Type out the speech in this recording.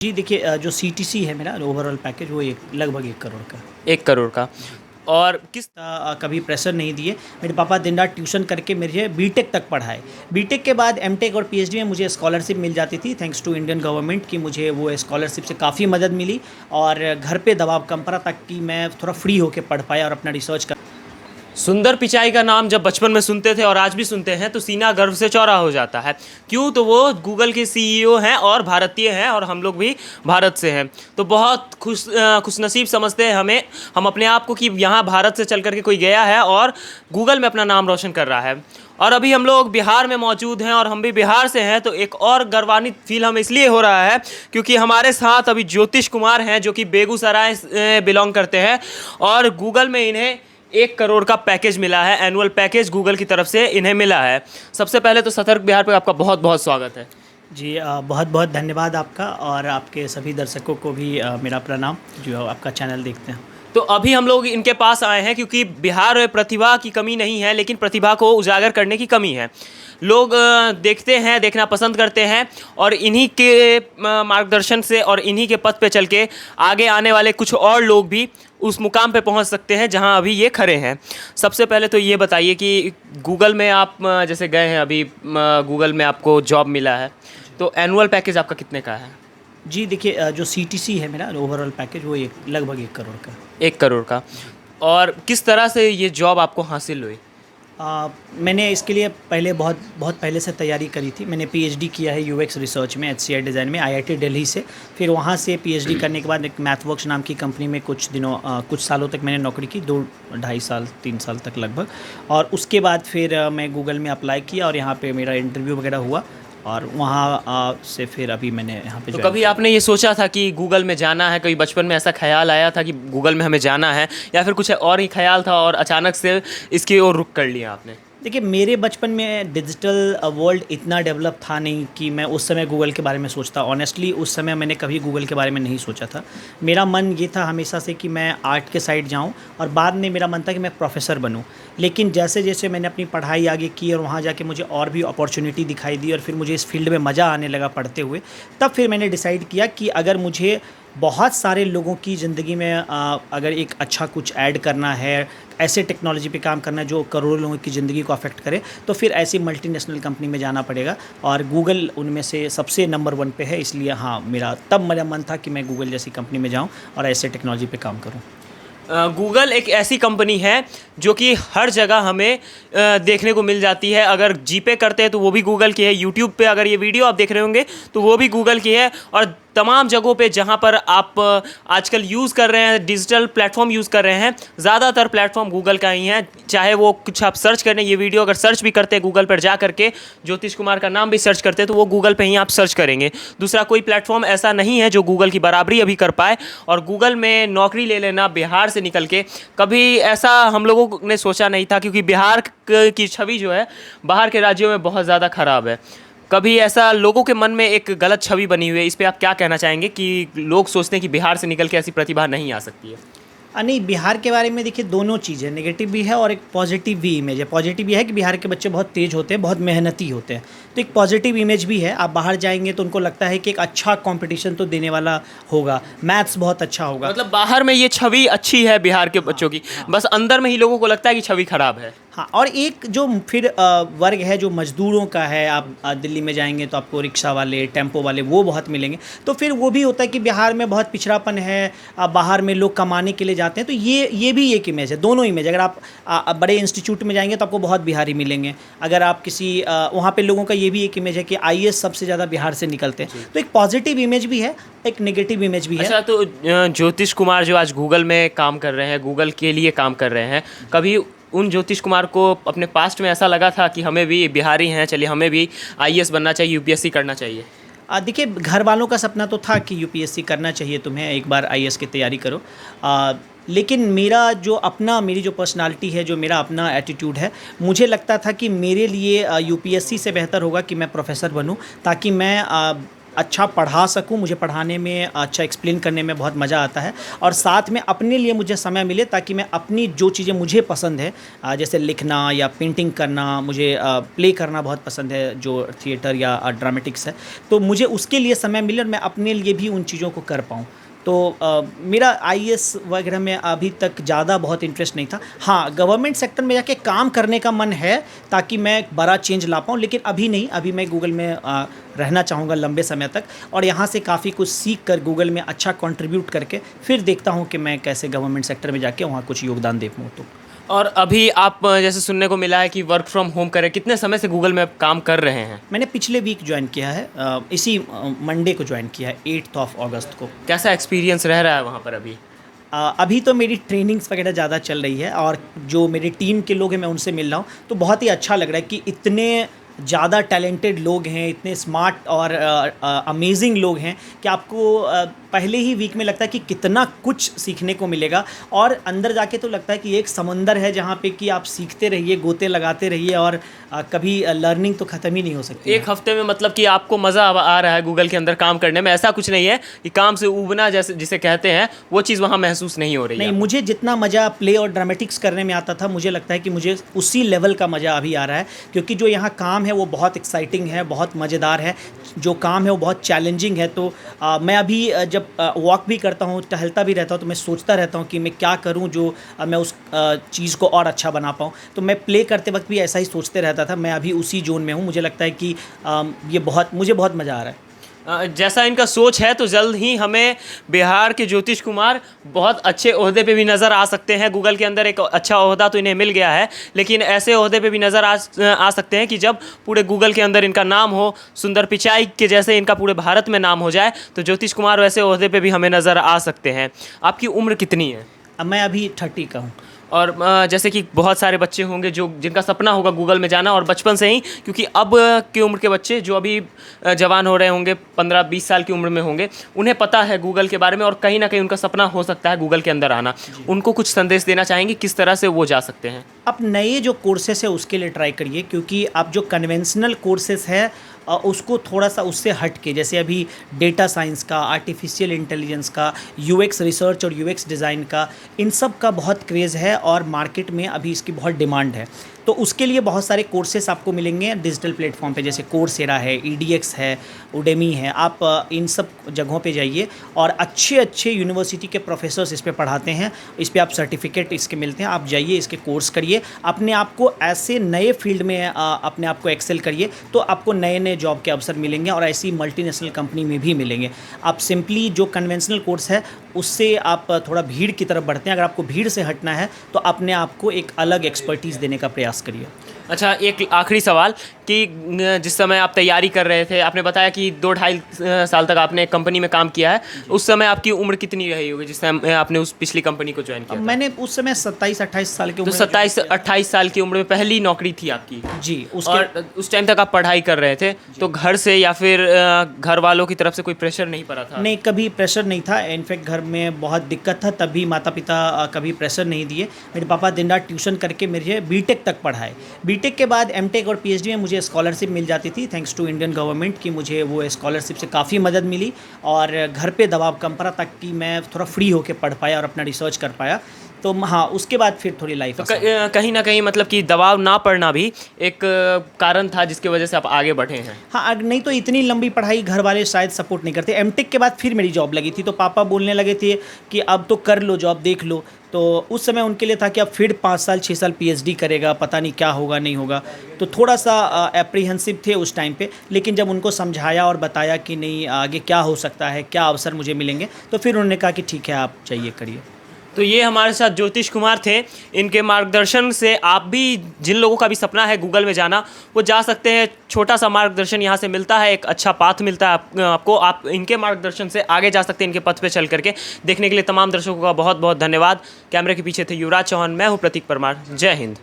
जी देखिए, जो सीटीसी है मेरा ओवरऑल पैकेज वो लगभग 1 करोड़ का। 1 करोड़ का। और किस कभी प्रेशर नहीं दिए। मेरे पापा दिन रात ट्यूशन करके मुझे बीटेक तक पढ़ाए। बीटेक के बाद एमटेक और पीएचडी में मुझे स्कॉलरशिप मिल जाती थी, थैंक्स टू इंडियन गवर्नमेंट कि मुझे वो स्कॉलरशिप से काफ़ी मदद मिली और घर पे दबाव कम पड़ा ताकि मैं थोड़ा फ्री होकर पढ़ पाया और अपना रिसर्च कर। सुंदर पिचाई का नाम जब बचपन में सुनते थे और आज भी सुनते हैं तो सीना गर्व से चौड़ा हो जाता है। क्यों? तो वो गूगल के सीईओ हैं और भारतीय हैं और हम लोग भी भारत से हैं। तो बहुत खुशनसीब समझते हैं हम अपने आप को कि यहाँ भारत से चल कर के कोई गया है और गूगल में अपना नाम रोशन कर रहा है। और अभी हम लोग बिहार में मौजूद हैं और हम भी बिहार से हैं, तो एक और गर्वान्वित फील हमें इसलिए हो रहा है क्योंकि हमारे साथ अभी ज्योतिष कुमार हैं जो कि बेगूसराय बिलोंग करते हैं और गूगल में इन्हें 1 करोड़ का पैकेज मिला है। एनुअल पैकेज गूगल की तरफ से इन्हें मिला है। सबसे पहले तो सतर्क बिहार पे आपका बहुत बहुत स्वागत है। जी बहुत बहुत धन्यवाद आपका और आपके सभी दर्शकों को भी मेरा प्रणाम जो आपका चैनल देखते हैं। तो अभी हम लोग इनके पास आए हैं क्योंकि बिहार में प्रतिभा की कमी नहीं है, लेकिन प्रतिभा को उजागर करने की कमी है। लोग देखते हैं, देखना पसंद करते हैं और इन्हीं के मार्गदर्शन से और इन्हीं के पथ पे चल के आगे आने वाले कुछ और लोग भी उस मुकाम पे पहुंच सकते हैं जहां अभी ये खड़े हैं। सबसे पहले तो ये बताइए कि गूगल में आप जैसे गए हैं, अभी गूगल में आपको जॉब मिला है, तो एनुअल पैकेज आपका कितने का है? जी देखिए, जो सीटीसी है मेरा ओवरऑल पैकेज वो लगभग 1 करोड़ का। 1 करोड़ का। और किस तरह से ये जॉब आपको हासिल हुई? मैंने इसके लिए पहले बहुत बहुत पहले से तैयारी करी थी। मैंने पीएचडी किया है यूएक्स रिसर्च में एचसीआई डिज़ाइन में आईआईटी दिल्ली से। फिर वहाँ से पीएचडी करने के बाद एक मैथवर्क्स नाम की कंपनी में कुछ सालों तक मैंने नौकरी की, 2-2.5 साल 3 साल तक लगभग। और उसके बाद फिर मैं गूगल में अप्लाई किया और यहाँ पे मेरा इंटरव्यू वगैरह हुआ और वहाँ से फिर अभी मैंने यहाँ पे तो कभी आपने ये सोचा था कि गूगल में जाना है? कभी बचपन में ऐसा ख्याल आया था कि गूगल में हमें जाना है, या फिर कुछ और ही ख्याल था और अचानक से इसकी ओर रुख कर लिया आपने? देखिए, मेरे बचपन में डिजिटल वर्ल्ड इतना डेवलप था नहीं कि मैं उस समय गूगल के बारे में सोचता। ऑनेस्टली उस समय मैंने कभी गूगल के बारे में नहीं सोचा था। मेरा मन ये था हमेशा से कि मैं आर्ट के साइड जाऊं और बाद में मेरा मन था कि मैं प्रोफेसर बनूं। लेकिन जैसे जैसे मैंने अपनी पढ़ाई आगे की और वहाँ जाके मुझे और भी अपॉर्चुनिटी दिखाई दी और फिर मुझे इस फील्ड में मज़ा आने लगा पढ़ते हुए, तब फिर मैंने डिसाइड किया कि अगर मुझे बहुत सारे लोगों की ज़िंदगी में अगर एक अच्छा कुछ ऐड करना है, ऐसे टेक्नोलॉजी पे काम करना है जो करोड़ों लोगों की ज़िंदगी को अफेक्ट करे, तो फिर ऐसी मल्टीनेशनल कंपनी में जाना पड़ेगा और गूगल उनमें से सबसे नंबर 1 पे है। इसलिए हाँ, मेरा मन था कि मैं गूगल जैसी कंपनी में जाऊँ और ऐसे टेक्नोलॉजी पे काम करूँ। गूगल एक ऐसी कंपनी है जो कि हर जगह हमें देखने को मिल जाती है। अगर जीपे करते हैं तो वो भी गूगल की है, यूट्यूब पे अगर ये वीडियो आप देख रहे होंगे तो वो भी गूगल की है, और तमाम जगहों पे जहाँ पर आप आजकल यूज़ कर रहे हैं, डिजिटल प्लेटफॉर्म यूज़ कर रहे हैं, ज़्यादातर प्लेटफॉर्म गूगल का ही है। चाहे वो कुछ आप सर्च करें, ये वीडियो अगर सर्च भी करते हैं गूगल पर जा करके, ज्योतिष कुमार का नाम भी सर्च करते हैं तो वो गूगल पे ही आप सर्च करेंगे। दूसरा कोई प्लेटफॉर्म ऐसा नहीं है जो गूगल की बराबरी अभी कर पाए। और गूगल में नौकरी ले लेना बिहार से निकल के, कभी ऐसा हम लोगों ने सोचा नहीं था, क्योंकि बिहार की छवि जो है बाहर के राज्यों में बहुत ज़्यादा ख़राब है। कभी ऐसा लोगों के मन में एक गलत छवि बनी हुई है, इस पे आप क्या कहना चाहेंगे कि लोग सोचते हैं कि बिहार से निकल के ऐसी प्रतिभा नहीं आ सकती है? नहीं, बिहार के बारे में देखिए दोनों चीज़ें, नेगेटिव भी है और एक पॉजिटिव भी इमेज है। पॉजिटिव ये है कि बिहार के बच्चे बहुत तेज़ होते हैं, बहुत मेहनती होते हैं, तो एक पॉजिटिव इमेज भी है। आप बाहर जाएंगे तो उनको लगता है कि एक अच्छा कंपटीशन तो देने वाला होगा, मैथ्स बहुत अच्छा होगा। मतलब बाहर में ये छवि अच्छी है बिहार के बच्चों की, बस अंदर में ही लोगों को लगता है कि छवि खराब है। हाँ, और एक जो फिर वर्ग है जो मज़दूरों का है, आप दिल्ली में जाएंगे तो आपको रिक्शा वाले, टेम्पो वाले वो बहुत मिलेंगे। तो फिर वो भी होता है कि बिहार में बहुत पिछड़ापन है, बाहर में लोग कमाने के लिए जाते हैं, तो ये भी एक इमेज है, दोनों इमेज। अगर आप बड़े इंस्टीट्यूट में जाएंगे तो आपको बहुत बिहारी मिलेंगे। अगर आप किसी वहाँ पे लोगों का ये भी एक इमेज है कि आईएएस सबसे ज़्यादा बिहार से निकलते हैं। तो एक पॉजिटिव इमेज भी है, एक नेगेटिव इमेज भी है। अच्छा, तो ज्योतिष कुमार जो आज गूगल में काम कर रहे हैं, गूगल के लिए काम कर रहे हैं, कभी उन ज्योतिष कुमार को अपने पास्ट में ऐसा लगा था कि हमें भी बिहारी हैं, चलिए हमें भी आईएएस बनना चाहिए, यूपीएससी करना चाहिए? देखिए, घर वालों का सपना तो था कि यूपीएससी करना चाहिए तुम्हें, एक बार आईएएस की तैयारी करो। लेकिन मेरी जो पर्सनालिटी है, जो मेरा अपना एटीट्यूड है, मुझे लगता था कि मेरे लिए यूपीएससी से बेहतर होगा कि मैं प्रोफेसर बनूं, ताकि मैं अच्छा पढ़ा सकूं, मुझे पढ़ाने में अच्छा एक्सप्लेन करने में बहुत मज़ा आता है, और साथ में अपने लिए मुझे समय मिले ताकि मैं अपनी जो चीज़ें मुझे पसंद है, जैसे लिखना या पेंटिंग करना, मुझे प्ले करना बहुत पसंद है, जो थिएटर या ड्रामेटिक्स है, तो मुझे उसके लिए समय मिले और मैं अपने लिए भी उन चीज़ों को कर पाऊँ। तो मेरा आईएएस वगैरह में अभी तक ज़्यादा बहुत इंटरेस्ट नहीं था। हाँ, गवर्नमेंट सेक्टर में जाके काम करने का मन है ताकि मैं एक बड़ा चेंज ला पाऊँ, लेकिन अभी नहीं। अभी मैं गूगल में रहना चाहूँगा लंबे समय तक, और यहाँ से काफ़ी कुछ सीख कर गूगल में अच्छा कंट्रीब्यूट करके फिर देखता हूँ कि मैं कैसे गवर्नमेंट सेक्टर में जाके वहाँ कुछ योगदान दे पाऊँ। तो और अभी आप जैसे सुनने को मिला है कि वर्क फ्रॉम होम करें, कितने समय से गूगल में काम कर रहे हैं? मैंने पिछले वीक ज्वाइन किया है, इसी मंडे को ज्वाइन किया है, 8 अगस्त को। कैसा एक्सपीरियंस रह रहा है वहाँ पर अभी? अभी तो मेरी ट्रेनिंग्स वगैरह ज़्यादा चल रही है, और जो मेरी टीम के लोग हैं मैं उनसे मिल रहा हूँ, तो बहुत ही अच्छा लग रहा है कि इतने ज़्यादा टैलेंटेड लोग हैं, इतने स्मार्ट और अमेजिंग लोग हैं कि आपको पहले ही वीक में लगता है कि कितना कुछ सीखने को मिलेगा, और अंदर जाके तो लगता है कि एक समंदर है जहाँ पे कि आप सीखते रहिए, गोते लगाते रहिए, और कभी लर्निंग तो ख़त्म ही नहीं हो सकती। एक हफ्ते में मतलब कि आपको मज़ा आ रहा है गूगल के अंदर काम करने में? ऐसा कुछ नहीं है कि काम से ऊबना जैसे जिसे कहते हैं, वो चीज़ वहाँ महसूस नहीं हो रही है? नहीं, मुझे जितना मज़ा प्ले और ड्रामेटिक्स करने में आता था, मुझे लगता है कि मुझे उसी लेवल का मज़ा अभी आ रहा है, क्योंकि जो यहाँ काम है वो बहुत एक्साइटिंग है, बहुत मज़ेदार है। जो काम है वो बहुत चैलेंजिंग है। तो मैं अभी जब वॉक भी करता हूँ, टहलता भी रहता हूँ, तो मैं सोचता रहता हूँ कि मैं क्या करूँ जो मैं उस चीज़ को और अच्छा बना पाऊँ। तो मैं प्ले करते वक्त भी ऐसा ही सोचते रहता था। मैं अभी उसी जोन में हूँ। मुझे लगता है कि मुझे बहुत मज़ा आ रहा है। जैसा इनका सोच है तो जल्द ही हमें बिहार के ज्योतिष कुमार बहुत अच्छे ओहदे पे भी नज़र आ सकते हैं। गूगल के अंदर एक अच्छा ओहदा तो इन्हें मिल गया है, लेकिन ऐसे ओहदे पे भी नज़र आ सकते हैं कि जब पूरे गूगल के अंदर इनका नाम हो, सुंदर पिचाई के जैसे इनका पूरे भारत में नाम हो जाए, तो ज्योतिष कुमार वैसे ओहदे पे भी हमें नज़र आ सकते हैं। आपकी उम्र कितनी है? मैं अभी 30 का हूँ। और जैसे कि बहुत सारे बच्चे होंगे जो जिनका सपना होगा गूगल में जाना, और बचपन से ही, क्योंकि अब की उम्र के बच्चे जो अभी जवान हो रहे होंगे, 15-20 साल की उम्र में होंगे, उन्हें पता है गूगल के बारे में, और कहीं ना कहीं उनका सपना हो सकता है गूगल के अंदर आना। उनको कुछ संदेश देना चाहेंगे किस तरह से वो जा सकते हैं? आप नए जो कोर्सेस है उसके लिए ट्राई करिए, क्योंकि आप जो कन्वेंशनल कोर्सेस है उसको थोड़ा सा उससे हट के, जैसे अभी डेटा साइंस का, आर्टिफिशियल इंटेलिजेंस का, यूएक्स रिसर्च और यूएक्स डिज़ाइन का, इन सब का बहुत क्रेज़ है और मार्केट में अभी इसकी बहुत डिमांड है। तो उसके लिए बहुत सारे कोर्सेस आपको मिलेंगे डिजिटल प्लेटफॉर्म पे, जैसे कोर्सेरा है, EDX है, उडेमी है। आप इन सब जगहों पे जाइए, और अच्छे अच्छे यूनिवर्सिटी के प्रोफेसर्स इस पे पढ़ाते हैं, इस पे आप सर्टिफिकेट इसके मिलते हैं। आप जाइए, इसके कोर्स करिए, अपने आप को ऐसे नए फील्ड में अपने आप को एक्सेल करिए, तो आपको नए नए जॉब के अवसर मिलेंगे, और ऐसी मल्टीनेशनल कंपनी में भी मिलेंगे। आप सिंपली जो कन्वेंशनल कोर्स है उससे आप थोड़ा भीड़ की तरफ बढ़ते हैं। अगर आपको भीड़ से हटना है तो अपने आप को एक अलग एक्सपर्टीज़ देने का प्रयास करिए। अच्छा, एक आखिरी सवाल कि जिस समय आप तैयारी कर रहे थे, आपने बताया कि 2-2.5 साल तक आपने एक कंपनी में काम किया है, उस समय आपकी उम्र कितनी रही होगी जिस समय आपने उस पिछली कंपनी को ज्वाइन किया था? मैंने उस समय 27-28 साल की उम्र तो 27-28 साल की उम्र में पहली नौकरी थी आपकी? जी। और उस टाइम तक आप पढ़ाई कर रहे थे, तो घर से या फिर घर वालों की तरफ से कोई प्रेशर नहीं पड़ा था? नहीं, कभी प्रेशर नहीं था। इनफैक्ट घर में बहुत दिक्कत था, तभी माता पिता कभी प्रेशर नहीं दिए। मेरे पापा दिन रात ट्यूशन करके मुझे बीटेक तक पढ़ाए। बीटेक के बाद एमटेक और पीएचडी में मुझे स्कॉलरशिप मिल जाती थी, थैंक्स टू इंडियन गवर्नमेंट, कि मुझे वो स्कॉलरशिप से काफ़ी मदद मिली, और घर पे दबाव कम पड़ा ताकि मैं थोड़ा फ्री होकर पढ़ पाया और अपना रिसर्च कर पाया। तो हाँ, उसके बाद फिर थोड़ी लाइफ तो कहीं ना कहीं मतलब कि दबाव ना पड़ना भी एक कारण था जिसकी वजह से आप आगे बढ़े हैं। हाँ, नहीं तो इतनी लंबी पढ़ाई घर वाले शायद सपोर्ट नहीं करते। एमटेक के बाद फिर मेरी जॉब लगी थी, तो पापा बोलने लगे थे कि अब तो कर लो जॉब, देख लो। तो उस समय उनके लिए था कि अब फिर 5-6 साल पीएचडी करेगा, पता नहीं क्या होगा नहीं होगा। तो थोड़ा सा एप्रीहेंसिव थे उस टाइम पे, लेकिन जब उनको समझाया और बताया कि नहीं आगे क्या हो सकता है, क्या अवसर मुझे मिलेंगे, तो फिर उन्होंने कहा कि ठीक है, आप चाहिए करिए। तो ये हमारे साथ ज्योतिष कुमार थे। इनके मार्गदर्शन से आप भी, जिन लोगों का भी सपना है गूगल में जाना, वो जा सकते हैं। छोटा सा मार्गदर्शन यहाँ से मिलता है, एक अच्छा पाथ मिलता है आपको। आप इनके मार्गदर्शन से आगे जा सकते हैं, इनके पथ पे चल करके। देखने के लिए तमाम दर्शकों का बहुत बहुत धन्यवाद। कैमरे के पीछे थे युवराज चौहान, मैं हूँ प्रतीक परमार। जय हिंद।